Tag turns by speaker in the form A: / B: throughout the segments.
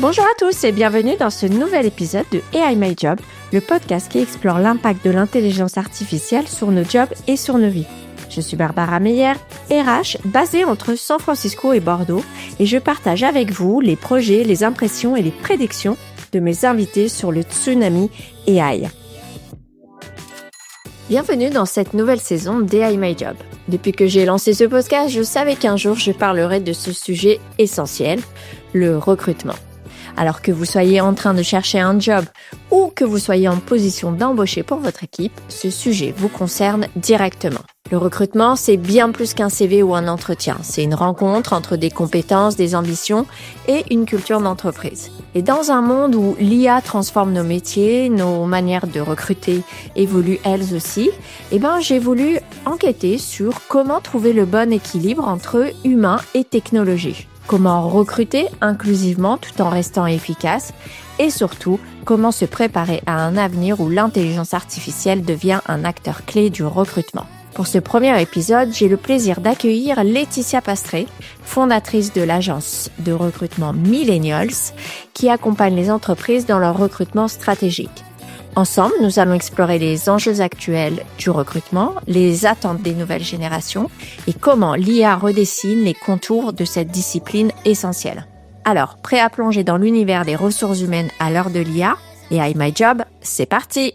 A: Bonjour à tous et bienvenue dans ce nouvel épisode de AI My Job, le podcast qui explore l'impact de l'intelligence artificielle sur nos jobs et sur nos vies. Je suis Barbara Meyer, RH, basée entre San Francisco et Bordeaux, et je partage avec vous les projets, les impressions et les prédictions de mes invités sur le tsunami AI. Bienvenue dans cette nouvelle saison d'AI My Job. Depuis que j'ai lancé ce podcast, je savais qu'un jour je parlerais de ce sujet essentiel, le recrutement. Alors que vous soyez en train de chercher un job ou que vous soyez en position d'embaucher pour votre équipe, ce sujet vous concerne directement. Le recrutement, c'est bien plus qu'un CV ou un entretien. C'est une rencontre entre des compétences, des ambitions et une culture d'entreprise. Et dans un monde où l'IA transforme nos métiers, nos manières de recruter évoluent elles aussi, j'ai voulu enquêter sur comment trouver le bon équilibre entre humain et technologie. Comment recruter inclusivement tout en restant efficace et surtout, comment se préparer à un avenir où l'intelligence artificielle devient un acteur clé du recrutement. Pour ce premier épisode, j'ai le plaisir d'accueillir Laetitia Pastré, fondatrice de l'agence de recrutement Millennials, qui accompagne les entreprises dans leur recrutement stratégique. Ensemble, nous allons explorer les enjeux actuels du recrutement, les attentes des nouvelles générations et comment l'IA redessine les contours de cette discipline essentielle. Alors, prêt à plonger dans l'univers des ressources humaines à l'heure de l'IA et AI My Job, c'est parti!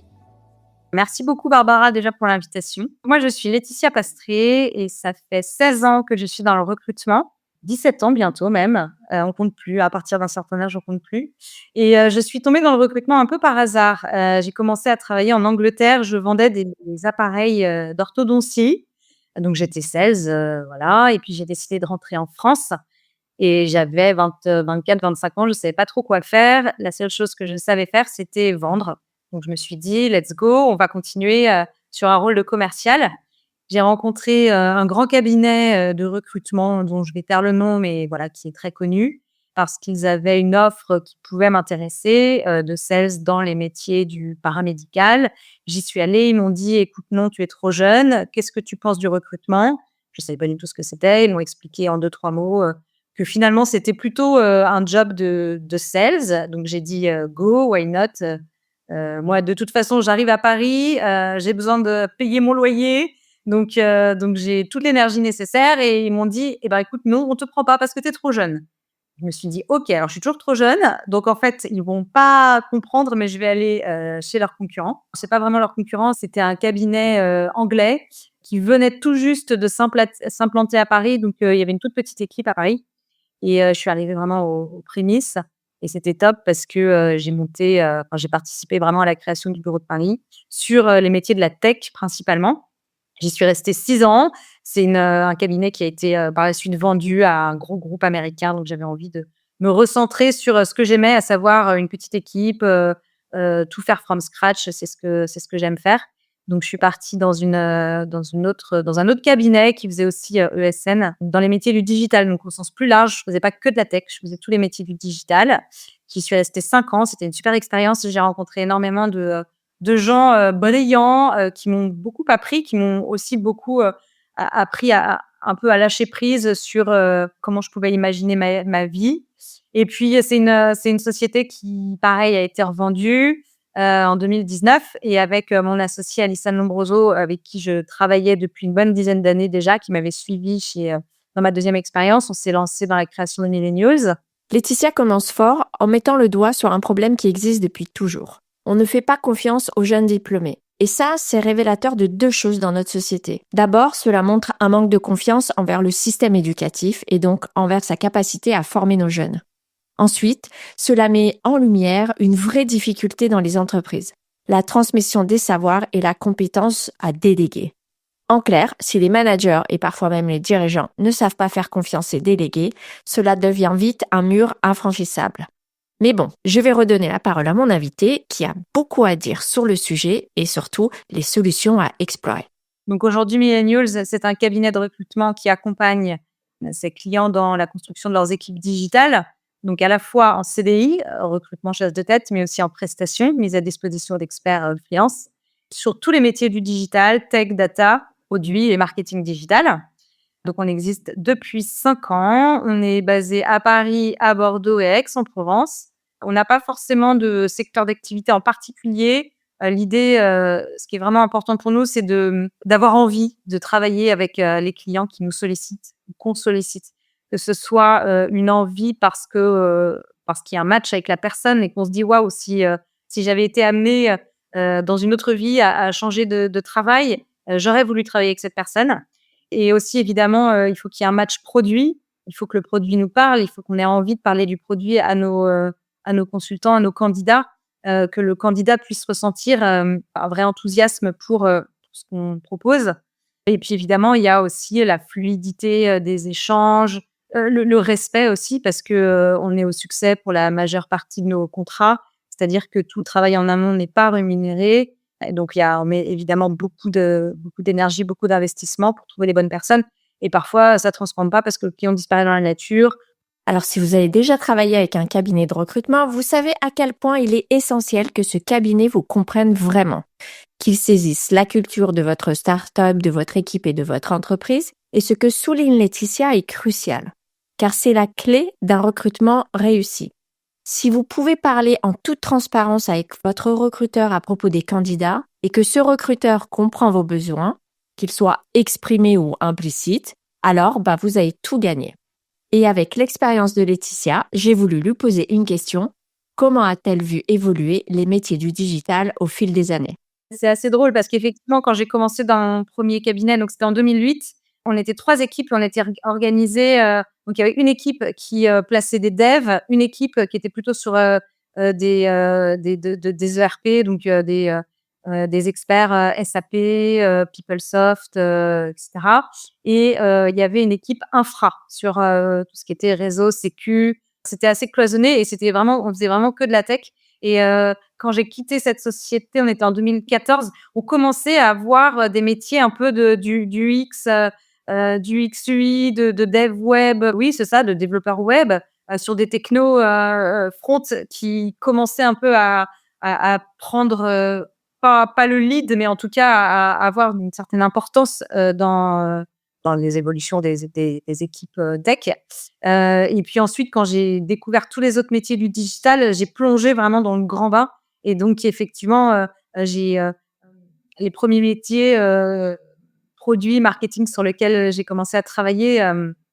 B: Merci beaucoup Barbara déjà pour l'invitation. Moi, je suis Laetitia Pastré et ça fait 16 ans que je suis dans le recrutement. 17 ans bientôt même, on compte plus. À partir d'un certain âge, on compte plus. Et je suis tombée dans le recrutement un peu par hasard. J'ai commencé à travailler en Angleterre. Je vendais des appareils d'orthodontie. Donc j'étais sales, voilà. Et puis j'ai décidé de rentrer en France. Et j'avais 24-25 ans, je ne savais pas trop quoi faire. La seule chose que je savais faire, c'était vendre. Donc je me suis dit: «Let's go, on va continuer, sur un rôle de commercial». J'ai rencontré, un grand cabinet, de recrutement dont je vais taire le nom, mais voilà, qui est très connu, parce qu'ils avaient une offre qui pouvait m'intéresser, de sales dans les métiers du paramédical. J'y suis allée, ils m'ont dit: «Écoute, non, tu es trop jeune. Qu'est-ce que tu penses du recrutement?» Je ne savais pas du tout ce que c'était. Ils m'ont expliqué en 2-3 mots, que finalement c'était plutôt, un job de sales. Donc j'ai dit: «Go, why not?» Moi de toute façon j'arrive à Paris, j'ai besoin de payer mon loyer, donc j'ai toute l'énergie nécessaire et ils m'ont dit: «Eh ben, écoute, non, on te prend pas parce que tu es trop jeune». Je me suis dit: «OK, alors je suis toujours trop jeune, donc en fait, ils vont pas comprendre, mais je vais aller, chez leurs concurrents». C'est pas vraiment leurs concurrents, c'était un cabinet, anglais qui venait tout juste de s'implanter à Paris, donc il y avait une toute petite équipe à Paris. Et je suis arrivée vraiment aux prémices et c'était top parce que, j'ai participé vraiment à la création du bureau de Paris sur, les métiers de la tech principalement. J'y suis restée 6 ans. C'est un cabinet qui a été, par la suite vendu à un gros groupe américain, donc j'avais envie de me recentrer sur, ce que j'aimais, à savoir, une petite équipe, tout faire from scratch, c'est ce que j'aime faire. Donc je suis partie dans un autre cabinet qui faisait aussi, ESN, dans les métiers du digital, donc au sens plus large. Je faisais pas que de la tech, je faisais tous les métiers du digital. J'y suis restée 5 ans, c'était une super expérience. J'ai rencontré énormément de gens, bienveillants, qui m'ont beaucoup appris, qui m'ont aussi beaucoup, appris à un peu à lâcher prise sur, comment je pouvais imaginer ma vie. Et puis, c'est une société qui, pareil, a été revendue, en 2019 et avec, mon associé Alissane Lombroso, avec qui je travaillais depuis une bonne dizaine d'années déjà, qui m'avait suivie dans ma deuxième expérience. On s'est lancé dans la création de Millennials.
A: Laetitia commence fort en mettant le doigt sur un problème qui existe depuis toujours. On ne fait pas confiance aux jeunes diplômés. Et ça, c'est révélateur de 2 choses dans notre société. D'abord, cela montre un manque de confiance envers le système éducatif et donc envers sa capacité à former nos jeunes. Ensuite, cela met en lumière une vraie difficulté dans les entreprises, la transmission des savoirs et la compétence à déléguer. En clair, si les managers et parfois même les dirigeants ne savent pas faire confiance et déléguer, cela devient vite un mur infranchissable. Mais bon, je vais redonner la parole à mon invité qui a beaucoup à dire sur le sujet et surtout les solutions à explorer.
B: Donc aujourd'hui, Millennials, c'est un cabinet de recrutement qui accompagne, ses clients dans la construction de leurs équipes digitales. Donc à la fois en CDI, recrutement chasse de tête, mais aussi en prestation, mise à disposition d'experts, freelance, sur tous les métiers du digital, tech, data, produits et marketing digital. Donc on existe depuis 5 ans. On est basé à Paris, à Bordeaux et à Aix-en-Provence. On n'a pas forcément de secteur d'activité en particulier. L'idée, ce qui est vraiment important pour nous, c'est d'avoir envie de travailler avec, les clients qui nous sollicitent ou qu'on sollicite. Que ce soit, une envie parce qu'il y a un match avec la personne et qu'on se dit: «Waouh, si j'avais été amenée, dans une autre vie à changer de travail, j'aurais voulu travailler avec cette personne». Et aussi évidemment, il faut qu'il y ait un match produit. Il faut que le produit nous parle. Il faut qu'on ait envie de parler du produit à nos consultants, à nos candidats, que le candidat puisse ressentir, un vrai enthousiasme pour ce qu'on propose. Et puis évidemment, il y a aussi la fluidité, des échanges, le respect aussi parce que, on est au succès pour la majeure partie de nos contrats. C'est-à-dire que tout le travail en amont n'est pas rémunéré et donc on met évidemment beaucoup d'énergie, beaucoup d'investissement pour trouver les bonnes personnes et parfois ça transforme pas parce que le client disparaît dans la nature.
A: Alors, si vous avez déjà travaillé avec un cabinet de recrutement, vous savez à quel point il est essentiel que ce cabinet vous comprenne vraiment, qu'il saisisse la culture de votre start-up, de votre équipe et de votre entreprise. Et ce que souligne Laetitia est crucial, car c'est la clé d'un recrutement réussi. Si vous pouvez parler en toute transparence avec votre recruteur à propos des candidats et que ce recruteur comprend vos besoins, qu'ils soient exprimés ou implicites, alors vous avez tout gagné. Et avec l'expérience de Laetitia, j'ai voulu lui poser une question. Comment a-t-elle vu évoluer les métiers du digital au fil des années?
B: C'est assez drôle parce qu'effectivement, quand j'ai commencé dans mon premier cabinet, donc c'était en 2008, on était 3 équipes, on était organisées, donc il y avait une équipe qui, plaçait des devs, une équipe qui était plutôt sur, des ERP, donc des experts, SAP, PeopleSoft, et cetera et il y avait une équipe infra sur, tout ce qui était réseau, sécu. C'était assez cloisonné et on faisait vraiment que de la tech et quand j'ai quitté cette société, on était en 2014, on commençait à avoir, des métiers un peu du UX, du UX/UI, de dev web. Oui, c'est ça, de développeur web, sur des technos, front qui commençaient un peu à prendre, pas le lead, mais en tout cas à avoir une certaine importance, dans les évolutions des équipes, tech. Et puis ensuite, quand j'ai découvert tous les autres métiers du digital, j'ai plongé vraiment dans le grand bain et donc effectivement, j'ai, les premiers métiers, produits, marketing sur lesquels j'ai commencé à travailler,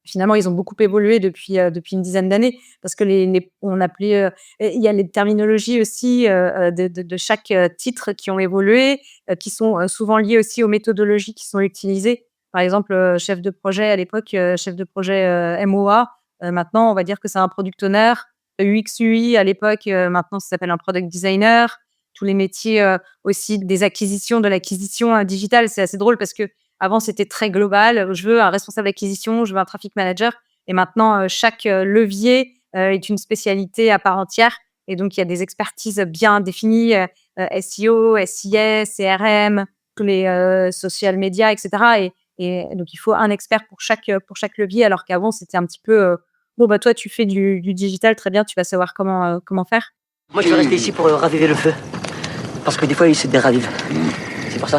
B: finalement, ils ont beaucoup évolué depuis une dizaine d'années parce que on appelait, il y a les terminologies aussi, de chaque, titre qui ont évolué, qui sont, souvent liées aussi aux méthodologies qui sont utilisées. Par exemple, chef de projet à l'époque, chef de projet, MOA, maintenant on va dire que c'est un product owner. UX/UI à l'époque, maintenant ça s'appelle un product designer. Tous les métiers, aussi de l'acquisition, digitale. C'est assez drôle parce qu'avant c'était très global. Je veux un responsable d'acquisition, je veux un traffic manager et maintenant, chaque, levier, est une spécialité à part entière et donc il y a des expertises bien définies, SEO, SIS, CRM, tous les, social media et cetera et donc il faut un expert pour chaque levier alors qu'avant c'était un petit peu, «Bon toi tu fais du digital, très bien, tu vas savoir comment faire».
C: Moi, je vais rester ici pour raviver le feu. Parce que des fois, il se déravive. C'est pour ça.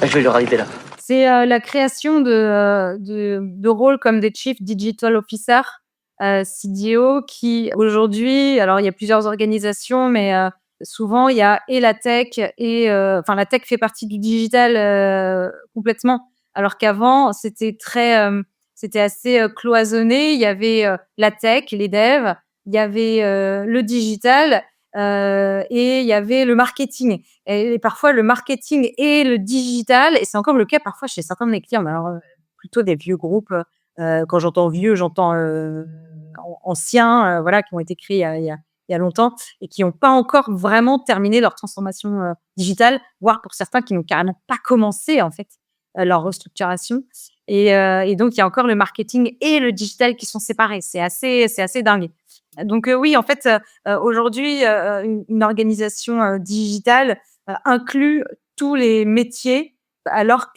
C: Là, je vais le raviver, là.
B: C'est, la création de rôles comme des Chief Digital Officer, CDO qui aujourd'hui alors il y a plusieurs organisations, mais souvent il y a et la tech et enfin la tech fait partie du digital, complètement. Alors qu'avant c'était assez, cloisonné. Il y avait, la tech, les devs, il y avait, le digital, et il y avait le marketing. Et parfois le marketing et le digital et c'est encore le cas parfois chez certains de mes clients, mais alors, plutôt des vieux groupes, quand j'entends vieux, j'entends, anciens, voilà, qui ont été créés il y a longtemps et qui n'ont pas encore vraiment terminé leur transformation, digitale, voire pour certains qui n'ont carrément pas commencé en fait, leur restructuration et donc il y a encore le marketing et le digital qui sont séparés. C'est assez dingue. Donc oui, en fait, aujourd'hui, une organisation, digitale, inclut tous les métiers alors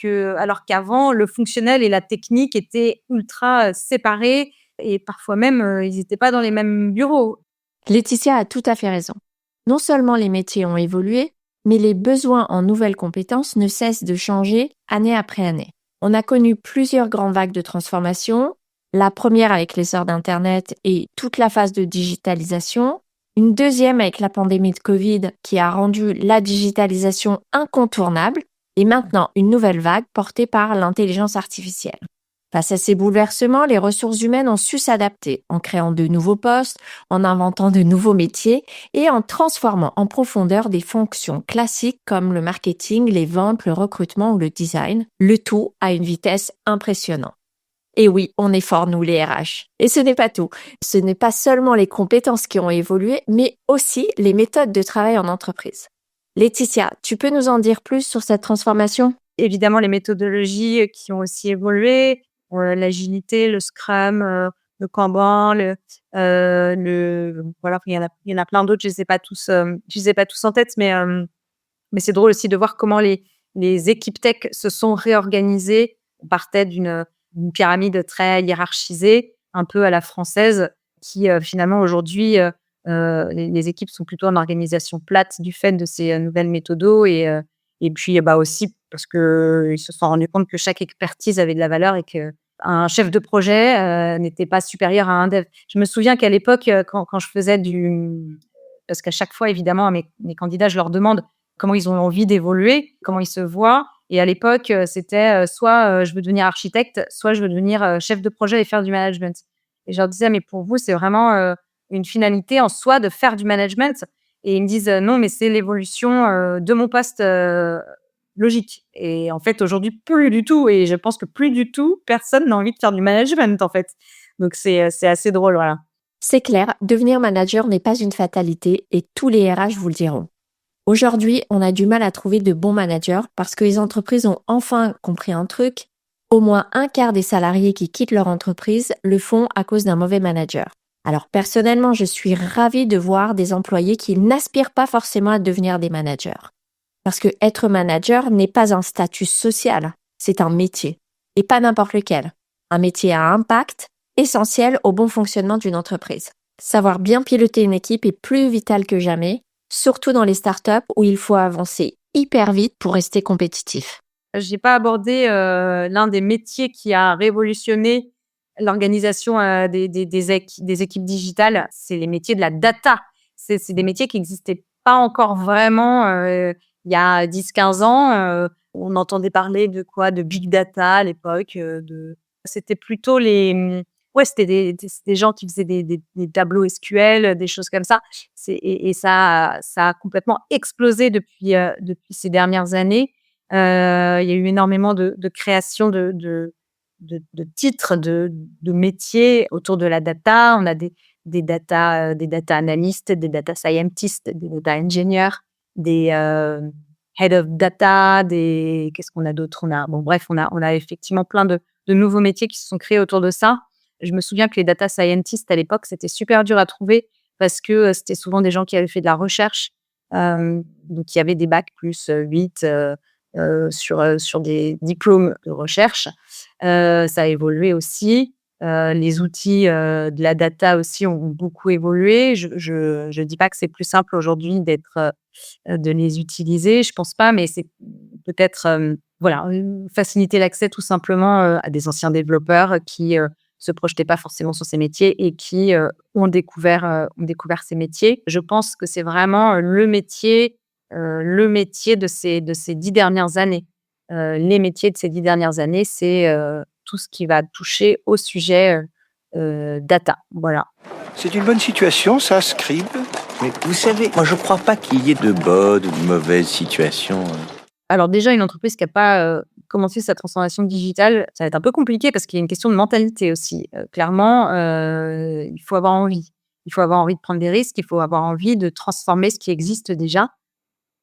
B: qu'avant le fonctionnel et la technique étaient ultra, séparés et parfois même, ils n'étaient pas dans les mêmes bureaux.
A: Laetitia a tout à fait raison. Non seulement les métiers ont évolué, mais les besoins en nouvelles compétences ne cessent de changer année après année. On a connu plusieurs grandes vagues de transformation. La première avec l'essor d'Internet et toute la phase de digitalisation. une deuxième avec la pandémie de Covid qui a rendu la digitalisation incontournable et maintenant une nouvelle vague portée par l'intelligence artificielle. Face à ces bouleversements, les ressources humaines ont su s'adapter en créant de nouveaux postes, en inventant de nouveaux métiers et en transformant en profondeur des fonctions classiques comme le marketing, les ventes, le recrutement ou le design, le tout à une vitesse impressionnante. Et oui, on est fort, nous, les RH. Et ce n'est pas tout. Ce n'est pas seulement les compétences qui ont évolué, mais aussi les méthodes de travail en entreprise. Laetitia, tu peux nous en dire plus sur cette transformation ?
B: Évidemment, les méthodologies qui ont aussi évolué, l'agilité, le Scrum, le Kanban, voilà, il y en a plein d'autres, je les ai pas tous en tête, mais c'est drôle aussi de voir comment les équipes tech se sont réorganisées. On partait d'une pyramide très hiérarchisée, un peu à la française, qui finalement aujourd'hui, les équipes sont plutôt en organisation plate du fait de ces nouvelles méthodos et puis aussi parce qu'ils se sont rendus compte que chaque expertise avait de la valeur et qu'un chef de projet n'était pas supérieur à un dev. Je me souviens qu'à l'époque, quand je faisais parce qu'à chaque fois, évidemment, à mes candidats, je leur demande comment ils ont envie d'évoluer, comment ils se voient. Et à l'époque, c'était soit je veux devenir architecte, soit je veux devenir chef de projet et faire du management. Et je leur disais, mais pour vous, c'est vraiment une finalité en soi de faire du management. Et ils me disent, non, mais c'est l'évolution de mon poste logique. Et en fait, aujourd'hui, plus du tout. Et je pense que plus du tout, personne n'a envie de faire du management, en fait. Donc, c'est assez drôle, voilà.
A: C'est clair, devenir manager n'est pas une fatalité et tous les RH vous le diront. Aujourd'hui, on a du mal à trouver de bons managers parce que les entreprises ont enfin compris un truc. Au moins un quart des salariés qui quittent leur entreprise le font à cause d'un mauvais manager. Alors personnellement, je suis ravie de voir des employés qui n'aspirent pas forcément à devenir des managers. Parce que être manager n'est pas un statut social, c'est un métier. Et pas n'importe lequel. Un métier à impact, essentiel au bon fonctionnement d'une entreprise. Savoir bien piloter une équipe est plus vital que jamais, surtout dans les startups où il faut avancer hyper vite pour rester compétitif.
B: J'ai pas abordé l'un des métiers qui a révolutionné l'organisation des équipes digitales, c'est les métiers de la data. C'est des métiers qui n'existaient pas encore vraiment il y a 10-15 ans. On entendait parler de quoi? De big data à l'époque. C'était plutôt c'était des gens qui faisaient des tableaux SQL, des choses comme ça. Et ça a complètement explosé depuis ces dernières années. Il y a eu énormément de création de titres, de métiers autour de la data. On a des data analystes, des data scientists, des data engineers, des head of data, qu'est-ce qu'on a d'autre? On a effectivement plein de nouveaux métiers qui se sont créés autour de ça. Je me souviens que les data scientists à l'époque, c'était super dur à trouver parce que c'était souvent des gens qui avaient fait de la recherche, donc il y avait des bacs plus 8 sur des diplômes de recherche. Ça a évolué aussi. Les outils de la data aussi ont beaucoup évolué. Je dis pas que c'est plus simple aujourd'hui de les utiliser, je pense pas, mais c'est peut-être faciliter l'accès tout simplement à des anciens développeurs qui se projetaient pas forcément sur ces métiers et qui ont découvert ces métiers. Je pense que c'est vraiment le métier de ces 10 dernières années. Les métiers de ces 10 dernières années, c'est tout ce qui va toucher au sujet data. Voilà.
D: C'est une bonne situation, ça, Scribe. Mais vous savez, moi, je ne crois pas qu'il y ait de bonnes ou de mauvaises situations.
B: Alors déjà, une entreprise qui n'a pas commencé sa transformation digitale, ça va être un peu compliqué parce qu'il y a une question de mentalité aussi. Clairement, il faut avoir envie. Il faut avoir envie de prendre des risques, il faut avoir envie de transformer ce qui existe déjà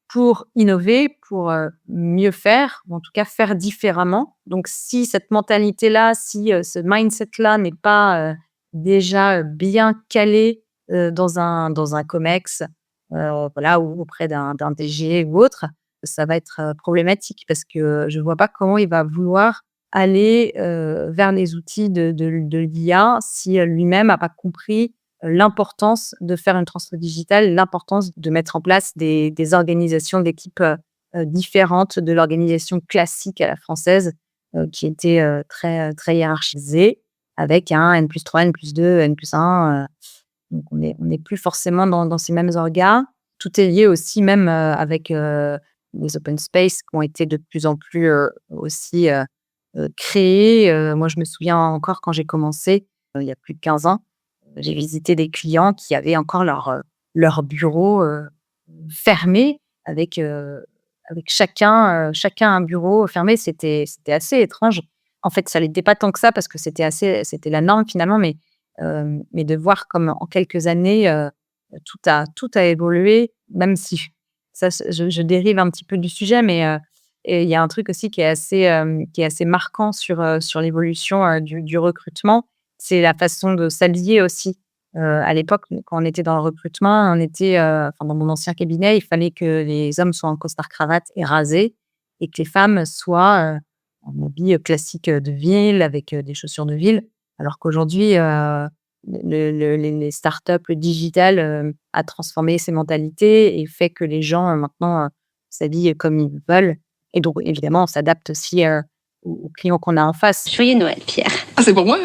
B: pour innover, pour mieux faire, ou en tout cas faire différemment. Donc, si cette mentalité-là, si ce mindset-là n'est pas déjà bien calé dans un COMEX, ou auprès d'un DG ou autre, ça va être problématique parce que je ne vois pas comment il va vouloir aller vers les outils de l'IA si lui-même n'a pas compris l'importance de faire une transformation digitale, l'importance de mettre en place des organisations d'équipes différentes de l'organisation classique à la française qui était très, très hiérarchisée avec un N+3, N+2, N+1. Donc on n'est plus forcément dans ces mêmes orgas. Tout est lié aussi même, avec, les open space qui ont été de plus en plus, aussi, créés. Moi, je me souviens encore quand j'ai commencé, il y a plus de 15 ans, j'ai visité des clients qui avaient encore leur bureau, fermé avec chacun un bureau fermé. C'était assez étrange. En fait, ça l'était pas tant que ça parce que c'était la norme finalement, mais de voir comme en quelques années, tout a évolué, même si ça je dérive un petit peu du sujet, et il y a un truc aussi qui est assez marquant sur l'évolution, du recrutement, c'est la façon de s'habiller aussi. À l'époque, quand on était dans le recrutement, dans mon ancien cabinet, il fallait que les hommes soient en costard-cravate et rasés et que les femmes soient, en habit, classique, de ville avec, des chaussures de ville. Alors qu'aujourd'hui, les startups, le digital, a transformé ces mentalités et fait que les gens, maintenant, s'habillent comme ils veulent et donc évidemment, on s'adapte aussi, aux clients qu'on a en face.
E: Joyeux Noël, Pierre.
F: Ah, c'est pour moi?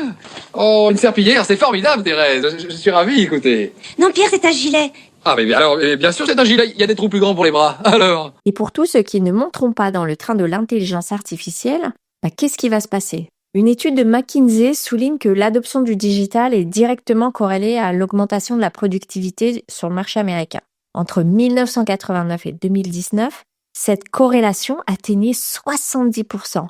F: Oh, une serpillière, c'est formidable, Thérèse. Je suis ravi, écoutez.
E: Non, Pierre, c'est un gilet.
F: Ah, mais alors, bien sûr, c'est un gilet. Il y a des trous plus grands pour les bras. Alors?
A: Et pour tous ceux qui ne monteront pas dans le train de l'intelligence artificielle, qu'est-ce qui va se passer? Une étude de McKinsey souligne que l'adoption du digital est directement corrélée à l'augmentation de la productivité sur le marché américain. Entre 1989 et 2019, cette corrélation atteignait 70%.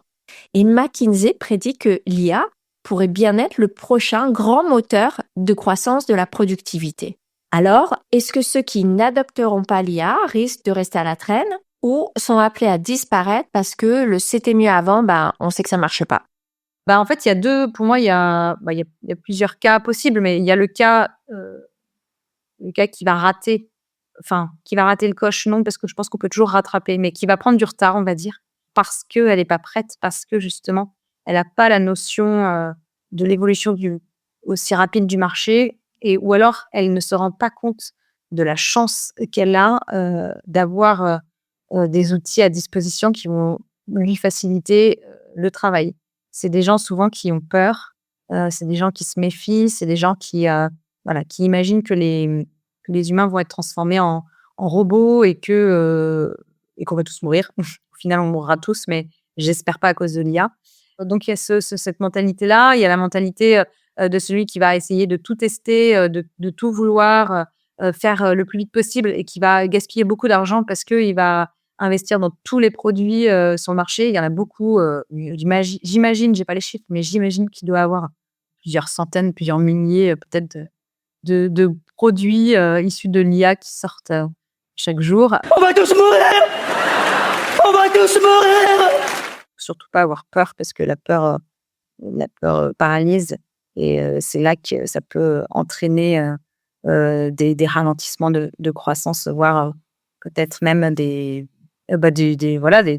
A: Et McKinsey prédit que l'IA pourrait bien être le prochain grand moteur de croissance de la productivité. Alors, est-ce que ceux qui n'adopteront pas l'IA risquent de rester à la traîne ou sont appelés à disparaître parce que le c'était mieux avant, on sait que ça marche pas?
B: En fait, pour moi, il y a plusieurs cas possibles, mais il y a le cas qui va rater, qui va rater le coche, non, parce que je pense qu'on peut toujours rattraper, mais qui va prendre du retard, on va dire, parce qu'elle n'est pas prête, parce que justement, elle n'a pas la notion de l'évolution aussi rapide du marché, ou alors elle ne se rend pas compte de la chance qu'elle a d'avoir des outils à disposition qui vont lui faciliter le travail. C'est des gens souvent qui ont peur, c'est des gens qui se méfient, c'est des gens qui imaginent que les humains vont être transformés en robots et qu'on va tous mourir. Au final, on mourra tous, mais j'espère pas à cause de l'IA. Donc il y a cette mentalité-là, il y a la mentalité de celui qui va essayer de tout tester, de tout vouloir faire le plus vite possible et qui va gaspiller beaucoup d'argent parce qu'il va investir dans tous les produits sur le marché. Il y en a beaucoup, j'imagine, j'ai pas les chiffres, mais j'imagine qu'il doit avoir plusieurs centaines, plusieurs milliers peut-être de produits issus de l'IA qui sortent chaque jour.
C: On va tous mourir! On va tous mourir!
B: Surtout pas avoir peur parce que la peur paralyse et c'est là que ça peut entraîner des ralentissements de croissance, voire peut-être même des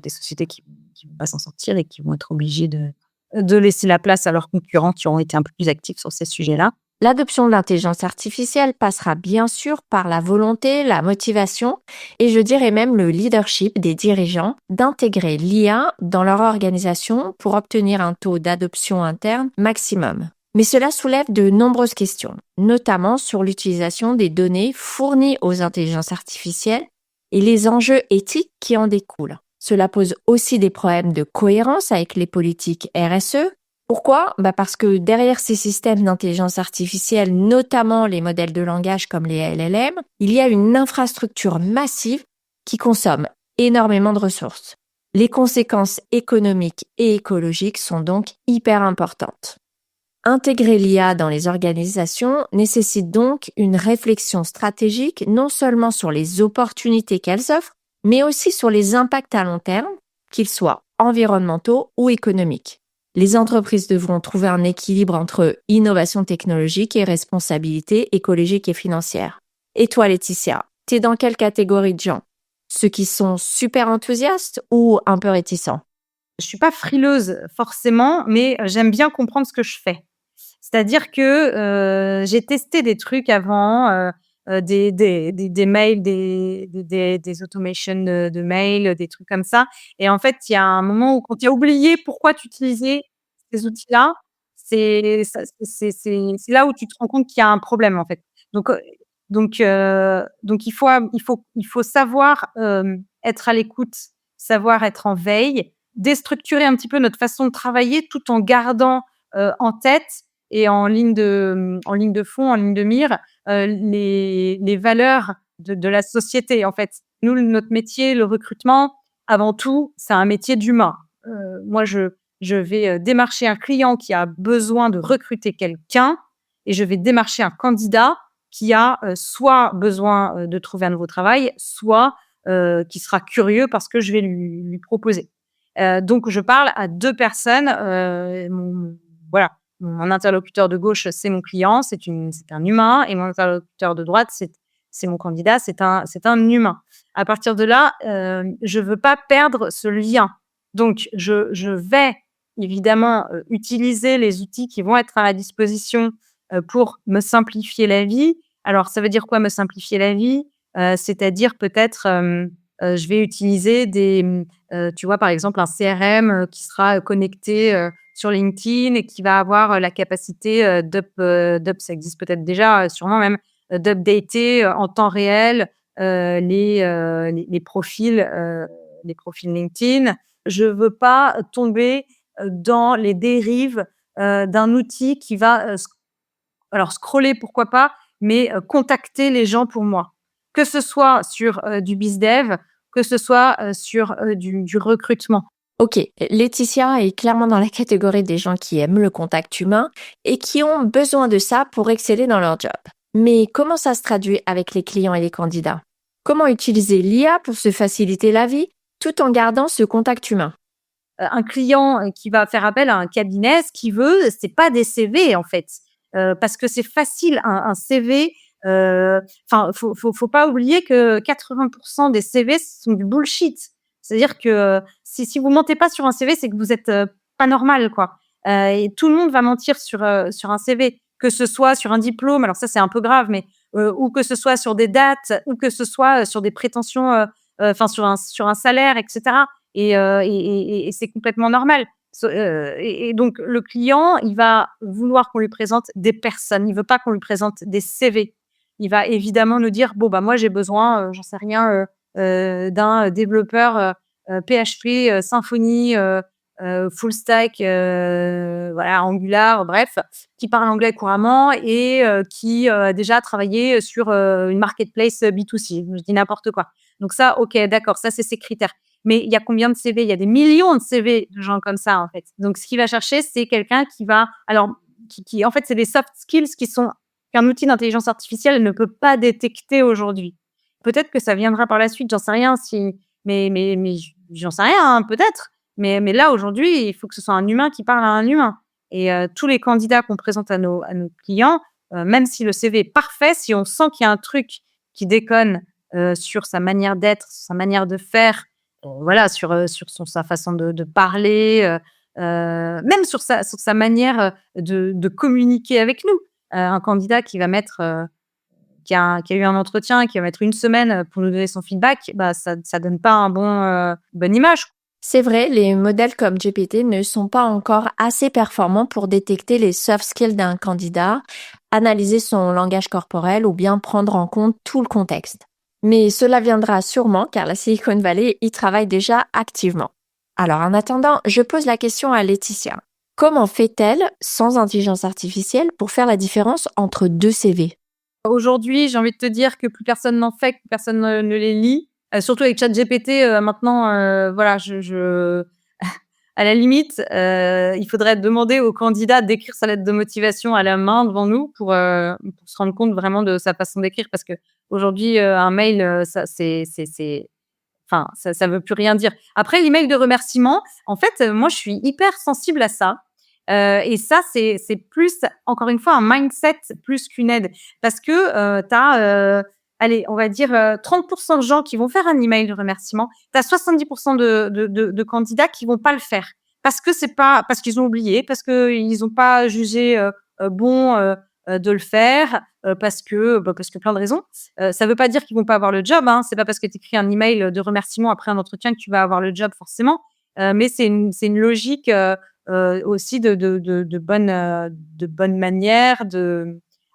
B: sociétés qui vont pas s'en sortir et qui vont être obligées de laisser la place à leurs concurrents qui ont été un peu plus actifs sur ces sujets-là.
A: L'adoption de l'intelligence artificielle passera bien sûr par la volonté, la motivation et je dirais même le leadership des dirigeants d'intégrer l'IA dans leur organisation pour obtenir un taux d'adoption interne maximum. Mais cela soulève de nombreuses questions, notamment sur l'utilisation des données fournies aux intelligences artificielles et les enjeux éthiques qui en découlent. Cela pose aussi des problèmes de cohérence avec les politiques RSE. Pourquoi? Parce que derrière ces systèmes d'intelligence artificielle, notamment les modèles de langage comme les LLM, il y a une infrastructure massive qui consomme énormément de ressources. Les conséquences économiques et écologiques sont donc hyper importantes. Intégrer l'IA dans les organisations nécessite donc une réflexion stratégique non seulement sur les opportunités qu'elles offrent, mais aussi sur les impacts à long terme, qu'ils soient environnementaux ou économiques. Les entreprises devront trouver un équilibre entre innovation technologique et responsabilité écologique et financière. Et toi, Laetitia, t'es dans quelle catégorie de gens? Ceux qui sont super enthousiastes ou un peu réticents?
B: Je suis pas frileuse forcément, mais j'aime bien comprendre ce que je fais. C'est-à-dire que j'ai testé des trucs avant, des mails, des automations de mails, des trucs comme ça. Et en fait, il y a un moment où quand tu as oublié pourquoi tu utilisais ces outils-là, c'est là où tu te rends compte qu'il y a un problème, en fait. Donc, heu, donc il faut savoir, être à l'écoute, savoir être en veille, déstructurer un petit peu notre façon de travailler tout en gardant, en tête et en ligne de fond, en ligne de mire, les valeurs de la société, en fait. Nous, notre métier, le recrutement, avant tout, c'est un métier d'humain. Moi, je vais, démarcher un client qui a besoin de recruter quelqu'un et je vais démarcher un candidat qui a, soit besoin, de trouver un nouveau travail, soit, qui sera curieux parce que je vais lui proposer. Donc je parle à 2 personnes, voilà, mon interlocuteur de gauche, c'est mon client, c'est un humain et mon interlocuteur de droite, c'est mon candidat, c'est un humain. À partir de là, je veux pas perdre ce lien. Donc je vais évidemment, utiliser les outils qui vont être à ma disposition, pour me simplifier la vie. Alors ça veut dire quoi me simplifier la vie? C'est-à-dire peut-être, je vais utiliser tu vois, par exemple, un CRM, qui sera, connecté, sur LinkedIn et qui va avoir, la capacité, ça existe peut-être déjà, sûrement même, d'updater, en temps réel, les profils LinkedIn. Je veux pas tomber, dans les dérives, d'un outil qui va, alors scroller pourquoi pas, mais contacter les gens pour moi. Que ce soit sur, du bizdev, que ce soit, sur, du recrutement.
A: Ok, Laetitia est clairement dans la catégorie des gens qui aiment le contact humain et qui ont besoin de ça pour exceller dans leur job. Mais comment ça se traduit avec les clients et les candidats? Comment utiliser l'IA pour se faciliter la vie tout en gardant ce contact humain?
B: Un client, qui va faire appel à un cabinet, ce qu'il veut, c'est pas des CV, en fait. Parce que c'est facile, un CV, enfin, faut pas oublier que 80 des CV sont du bullshit. C'est-à-dire que, si vous mentez pas sur un CV, c'est que vous êtes, pas normal, quoi. Et tout le monde va mentir sur un CV, que ce soit sur un diplôme, alors ça, c'est un peu grave, mais ou que ce soit sur des dates, ou que ce soit, sur des prétentions, enfin sur un salaire et cetera. Et c'est complètement normal. Et donc le client, il va vouloir qu'on lui présente des personnes. Il veut pas qu'on lui présente des CV. Il va évidemment nous dire: «Bon, bah, moi, j'ai besoin, j'en sais rien, d'un développeur, PHP, Symfony, full stack, voilà, Angular, bref, qui parle anglais couramment et qui, a déjà travaillé sur, une marketplace, B2C». Je dis n'importe quoi. Donc ça, OK, d'accord, ça, c'est ses critères. Mais il y a combien de CV? Il y a des millions de CV de gens comme ça, en fait. Donc ce qu'il va chercher, c'est quelqu'un qui va alors qui en fait, c'est des soft skills qu'un outil d'intelligence artificielle ne peut pas détecter aujourd'hui. Peut-être que ça viendra par la suite, j'en sais rien mais j'en sais rien, hein, peut-être. Mais là, aujourd'hui, il faut que ce soit un humain qui parle à un humain et tous les candidats qu'on présente à nos clients, même si le CV est parfait, si on sent qu'il y a un truc qui déconne, sur sa manière d'être, sa manière de faire, voilà, sur sa façon de parler, même sur sa manière, de communiquer avec nous. Un candidat qui a eu un entretien, qui va mettre une semaine, pour nous donner son feedback, bah, ça donne pas bonne image.
A: C'est vrai, les modèles comme GPT ne sont pas encore assez performants pour détecter les soft skills d'un candidat, analyser son langage corporel ou bien prendre en compte tout le contexte. Mais cela viendra sûrement car la Silicon Valley y travaille déjà activement. Alors en attendant, je pose la question à Laetitia. Comment fait-elle, sans intelligence artificielle, pour faire la différence entre deux CV?
B: Aujourd'hui, j'ai envie de te dire que plus personne n'en fait, que plus personne ne les lit. Surtout avec ChatGPT, maintenant, voilà, à la limite, il faudrait demander au candidat d'écrire sa lettre de motivation à la main devant nous pour se rendre compte vraiment de sa façon d'écrire. Parce qu'aujourd'hui, un mail, enfin, ça veut plus rien dire. Après, l'email de remerciement, en fait, moi, je suis hyper sensible à ça. Et ça, c'est plus, encore une fois, un mindset plus qu'une aide. Parce que tu as, allez, on va dire 30% de gens qui vont faire un email de remerciement. Tu as 70% de candidats qui vont pas le faire. Parce qu'ils ont oublié, parce qu'ils n'ont pas jugé bon de le faire, parce que plein de raisons. Ça veut pas dire qu'ils vont pas avoir le job, hein. C'est pas parce que tu écris un email de remerciement après un entretien que tu vas avoir le job forcément. Mais c'est une logique aussi de bonne manière,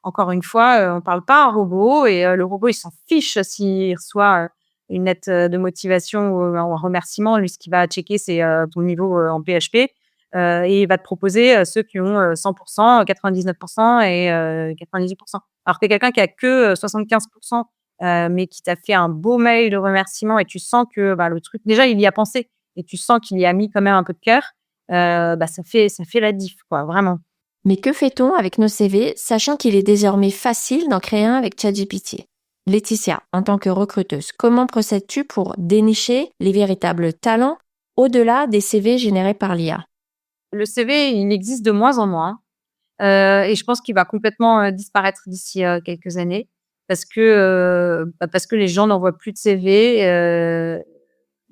B: encore une fois, on parle pas à un robot et le robot, il s'en fiche s'il reçoit, une lettre, de motivation ou un remerciement. Lui, ce qu'il va checker, c'est, ton niveau, en PHP, et il va te proposer, ceux qui ont, 100 99 et 98. Alors que quelqu'un qui a que, 75 mais qui t'a fait un beau mail de remerciement et tu sens que, bah, le truc déjà, il y a pensé et tu sens qu'il y a mis quand même un peu de cœur, bah, ça fait la diff, quoi, vraiment.
A: Mais que fait-on avec nos CV, sachant qu'il est désormais facile d'en créer un avec ChatGPT? Laetitia, en tant que recruteuse, comment procèdes-tu pour dénicher les véritables talents au-delà des CV générés par l'IA?
B: Le CV, il existe de moins en moins, et je pense qu'il va complètement, disparaître d'ici, quelques années parce que les gens n'envoient plus de CV,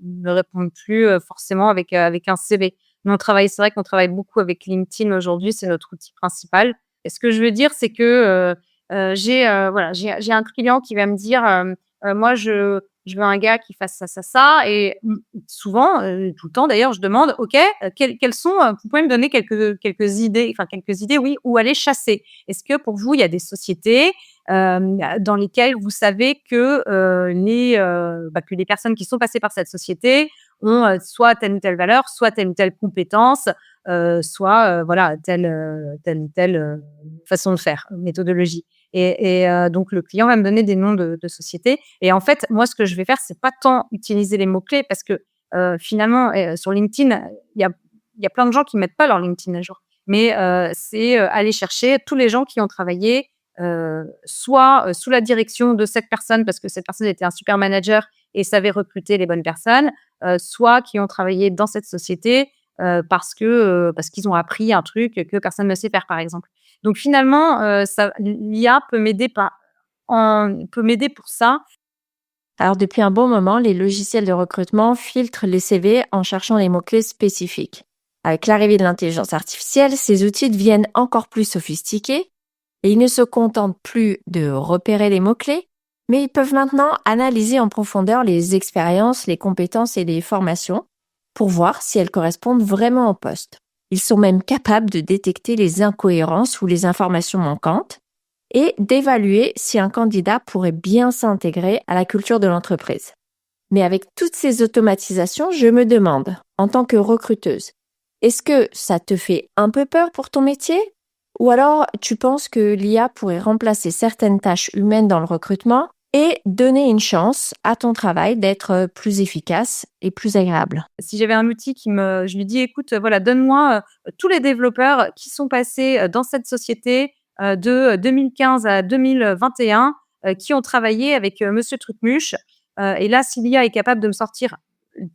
B: ne répondent plus, forcément avec un CV. Nous, c'est vrai qu'on travaille beaucoup avec LinkedIn aujourd'hui, c'est notre outil principal et ce que je veux dire, c'est que, j'ai un client qui va me dire, «Moi, je veux un gars qui fasse ça, ça, ça» et souvent, tout le temps d'ailleurs, je demande: «OK, quelles sont, vous pouvez me donner quelques idées?» enfin, quelques idées, oui, où aller chasser. Est-ce que pour vous, il y a des sociétés, dans lesquelles vous savez que, que les personnes qui sont passées par cette société ont, soit telle ou telle valeur, soit telle ou telle compétence, soit, voilà, telle ou telle, façon de faire, méthodologie donc le client va me donner des noms de sociétés et en fait, moi, ce que je vais faire, c'est pas tant utiliser les mots-clés parce que, finalement, sur LinkedIn, il y a plein de gens qui mettent pas leur LinkedIn à jour. Mais, c'est, aller chercher tous les gens qui ont travaillé, soit, sous la direction de cette personne parce que cette personne était un super manager et savait recruter les bonnes personnes, soit qui ont travaillé dans cette société, parce qu'ils ont appris un truc que personne ne sait faire, par exemple. Donc finalement, l'IA peut m'aider pour ça.
A: Alors depuis un bon moment, les logiciels de recrutement filtrent les CV en cherchant les mots-clés spécifiques. Avec l'arrivée de l'intelligence artificielle, ces outils deviennent encore plus sophistiqués et ils ne se contentent plus de repérer les mots-clés, mais ils peuvent maintenant analyser en profondeur les expériences, les compétences et les formations pour voir si elles correspondent vraiment au poste. Ils sont même capables de détecter les incohérences ou les informations manquantes et d'évaluer si un candidat pourrait bien s'intégrer à la culture de l'entreprise. Mais avec toutes ces automatisations, je me demande, en tant que recruteuse, est-ce que ça te fait un peu peur pour ton métier? Ou alors tu penses que l'IA pourrait remplacer certaines tâches humaines dans le recrutement et donner une chance à ton travail d'être plus efficace et plus agréable?
B: Si j'avais un outil je lui dis: «Écoute, voilà, donne-moi, tous les développeurs qui sont passés, dans cette société, de 2015 à 2021, qui ont travaillé avec, monsieur Trucmuche». Et là, si l'IA est capable de me sortir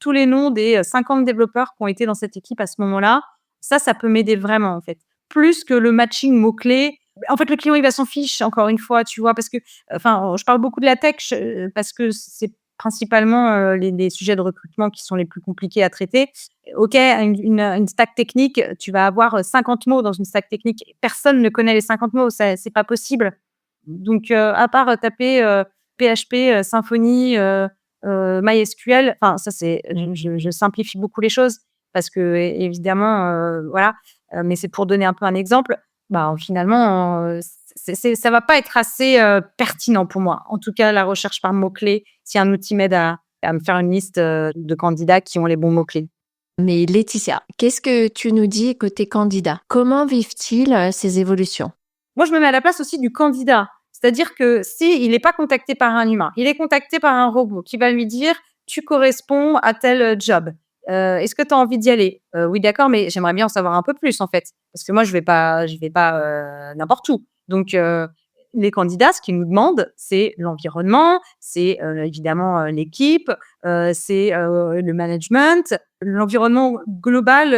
B: tous les noms des, 50 développeurs qui ont été dans cette équipe à ce moment-là, ça peut m'aider vraiment, en fait. Plus que le matching mots-clés. En fait, le client, il va s'en fiche, encore une fois, tu vois? Parce que, enfin, je parle beaucoup de la tech, parce que c'est principalement, les sujets de recrutement qui sont les plus compliqués à traiter. OK, une stack technique, tu vas avoir, 50 mots dans une stack technique. Personne ne connaît les 50 mots, ça c'est pas possible. Donc, à part, taper, PHP, Symfony, MySQL, enfin ça c'est je simplifie beaucoup les choses parce que évidemment, voilà, mais c'est pour donner un peu un exemple. Bah, finalement, ça va pas être assez, pertinent pour moi. En tout cas, la recherche par mots-clés, si un outil m'aide à me faire une liste, de candidats qui ont les bons mots-clés.
A: Mais Laetitia, qu'est-ce que tu nous dis côté candidat? Comment vivent-ils ces évolutions?
B: Moi, je me mets à la place aussi du candidat. C'est-à-dire que si il n'est pas contacté par un humain, il est contacté par un robot qui va lui dire: «Tu corresponds à tel, job. Est-ce que tu as envie d'y aller?» «Oui, d'accord, mais j'aimerais bien en savoir un peu plus, en fait, parce que moi, je vais pas, n'importe où». Donc, les candidats, ce qu'ils nous demandent, c'est l'environnement, c'est, évidemment, l'équipe, c'est, le management, l'environnement global,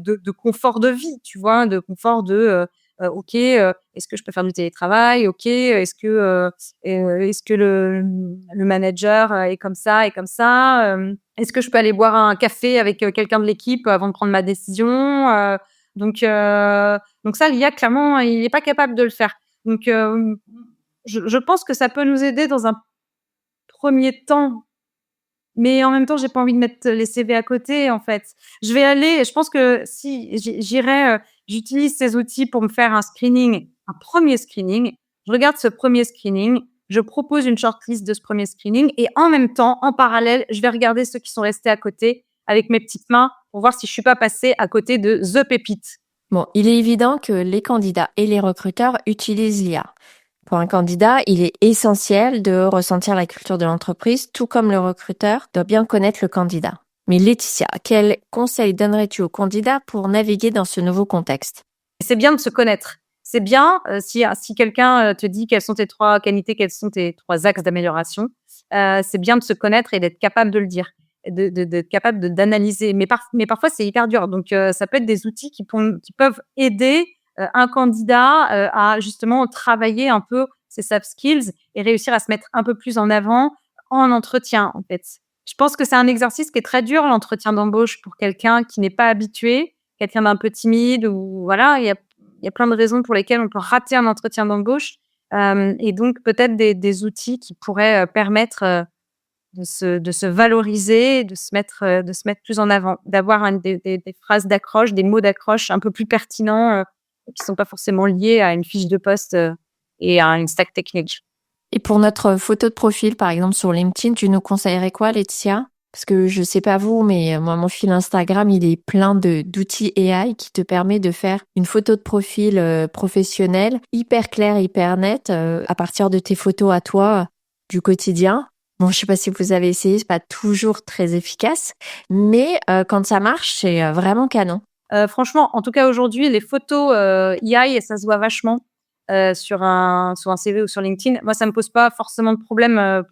B: de confort de vie, tu vois? De confort de, OK, est-ce que je peux faire du télétravail? OK, est-ce que le manager, est comme ça et comme ça? Est-ce que je peux aller boire un café avec, quelqu'un de l'équipe avant de prendre ma décision? Donc ça, l'IA, clairement, il n'est pas capable de le faire. Donc, je pense que ça peut nous aider dans un premier temps, mais en même temps, j'ai pas envie de mettre les CV à côté, en fait. Je pense que si j'utilise ces outils pour me faire un screening, un premier screening, je regarde ce premier screening, je propose une shortlist de ce premier screening et en même temps, en parallèle, je vais regarder ceux qui sont restés à côté avec mes petites mains pour voir si je suis pas passée à côté de The Pépite.
A: Bon, il est évident que les candidats et les recruteurs utilisent l'IA. Pour un candidat, il est essentiel de ressentir la culture de l'entreprise, tout comme le recruteur doit bien connaître le candidat. Mais Laetitia, quels conseils donnerais-tu aux candidats pour naviguer dans ce nouveau contexte ?
B: C'est bien de se connaître. C'est bien si quelqu'un te dit quelles sont tes 3 qualités, quels sont tes 3 axes d'amélioration, c'est bien de se connaître et d'être capable de le dire, d'être capable d'analyser. Mais parfois, c'est hyper dur. Donc, ça peut être des outils qui peuvent aider un candidat à justement travailler un peu ses soft skills et réussir à se mettre un peu plus en avant en entretien, en fait. Je pense que c'est un exercice qui est très dur, l'entretien d'embauche, pour quelqu'un qui n'est pas habitué, quelqu'un d'un peu timide ou voilà, il y a plein de raisons pour lesquelles on peut rater un entretien d'embauche. Et donc, peut-être des outils qui pourraient permettre de se valoriser, de se mettre plus en avant, d'avoir des phrases d'accroche, des mots d'accroche un peu plus pertinents qui ne sont pas forcément liés à une fiche de poste et à une stack technique.
A: Et pour notre photo de profil, par exemple, sur LinkedIn, tu nous conseillerais quoi, Laetitia ? Parce que je sais pas vous, mais moi, mon fil Instagram, il est plein d'outils AI qui te permet de faire une photo de profil professionnelle, hyper claire, hyper nette, à partir de tes photos à toi du quotidien. Bon, je sais pas si vous avez essayé, c'est pas toujours très efficace, mais quand ça marche, c'est vraiment canon.
B: Franchement, en tout cas aujourd'hui, les photos AI, ça se voit vachement sur un CV ou sur LinkedIn. Moi, ça me pose pas forcément de problème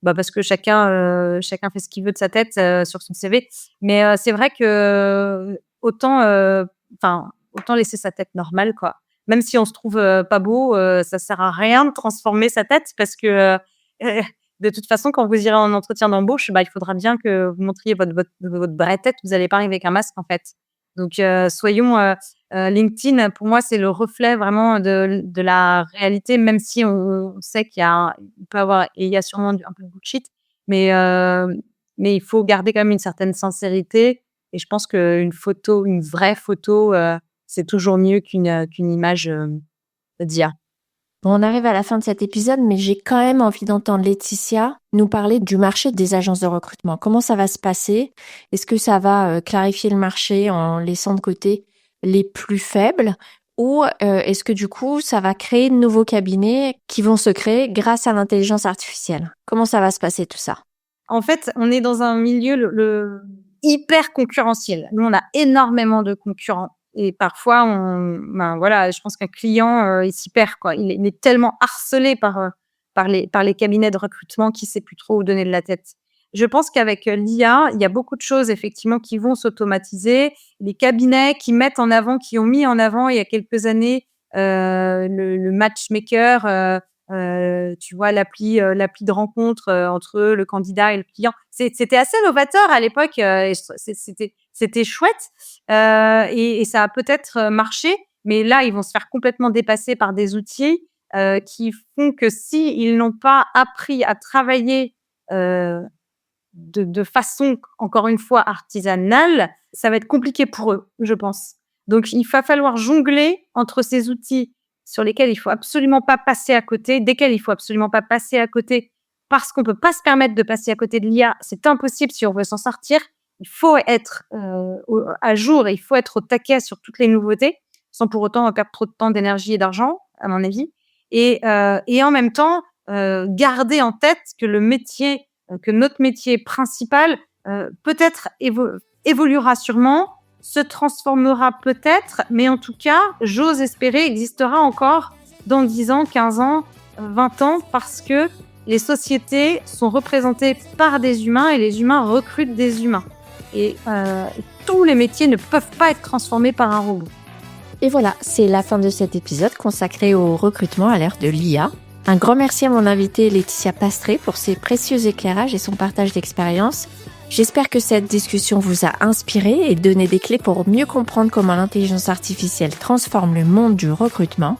B: parce que chacun fait ce qu'il veut de sa tête sur son CV. Mais c'est vrai que autant laisser sa tête normale, quoi. Même si on se trouve pas beau, ça sert à rien de transformer sa tête parce que de toute façon, quand vous irez en entretien d'embauche, il faudra bien que vous montriez votre vraie tête. Vous n'allez pas arriver avec un masque, en fait. Donc, soyons LinkedIn, pour moi, c'est le reflet vraiment de la réalité, même si on sait qu'il peut avoir, et il y a sûrement un peu de bullshit, mais il faut garder quand même une certaine sincérité. Et je pense qu'une photo, une vraie photo, c'est toujours mieux qu'une image d'IA.
A: Bon, on arrive à la fin de cet épisode, mais j'ai quand même envie d'entendre Laetitia nous parler du marché des agences de recrutement. Comment ça va se passer ? Est-ce que ça va clarifier le marché en laissant de côté les plus faibles ? Ou est-ce que du coup, ça va créer de nouveaux cabinets qui vont se créer grâce à l'intelligence artificielle ? Comment ça va se passer tout ça ?
B: En fait, on est dans un milieu le hyper concurrentiel. Nous, on a énormément de concurrents. Et parfois, je pense qu'un client, il s'y perd, quoi. Il est tellement harcelé par les cabinets de recrutement qu'il ne sait plus trop où donner de la tête. Je pense qu'avec l'IA, il y a beaucoup de choses, effectivement, qui vont s'automatiser. Les cabinets qui ont mis en avant il y a quelques années le matchmaker, tu vois, l'appli de rencontre entre le candidat et le client. C'était assez novateur à l'époque. C'était chouette et ça a peut-être marché, mais là, ils vont se faire complètement dépasser par des outils qui font que s'ils n'ont pas appris à travailler de façon, encore une fois, artisanale, ça va être compliqué pour eux, je pense. Donc, il va falloir jongler entre ces outils sur lesquels il faut absolument pas passer à côté, desquels il faut absolument pas passer à côté, parce qu'on peut pas se permettre de passer à côté de l'IA. C'est impossible si on veut s'en sortir. Il faut être à jour et il faut être au taquet sur toutes les nouveautés, sans pour autant perdre trop de temps, d'énergie et d'argent, à mon avis. Et en même temps, garder en tête que que notre métier principal peut-être évoluera sûrement, se transformera peut-être, mais en tout cas, j'ose espérer, existera encore dans 10 ans, 15 ans, 20 ans, parce que les sociétés sont représentées par des humains et les humains recrutent des humains. Et tous les métiers ne peuvent pas être transformés par un robot.
A: Et voilà, c'est la fin de cet épisode consacré au recrutement à l'ère de l'IA. Un grand merci à mon invitée Laetitia Pastré pour ses précieux éclairages et son partage d'expérience. J'espère que cette discussion vous a inspiré et donné des clés pour mieux comprendre comment l'intelligence artificielle transforme le monde du recrutement.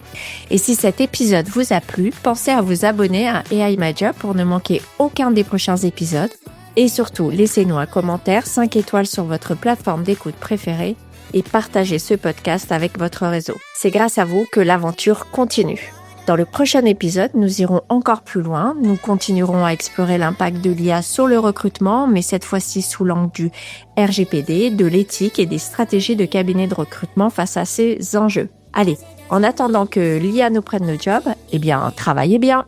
A: Et si cet épisode vous a plu, pensez à vous abonner à AI My Job pour ne manquer aucun des prochains épisodes. Et surtout, laissez-nous un commentaire, 5 étoiles sur votre plateforme d'écoute préférée et partagez ce podcast avec votre réseau. C'est grâce à vous que l'aventure continue. Dans le prochain épisode, nous irons encore plus loin. Nous continuerons à explorer l'impact de l'IA sur le recrutement, mais cette fois-ci sous l'angle du RGPD, de l'éthique et des stratégies de cabinet de recrutement face à ces enjeux. Allez, en attendant que l'IA nous prenne le job, eh bien, travaillez bien!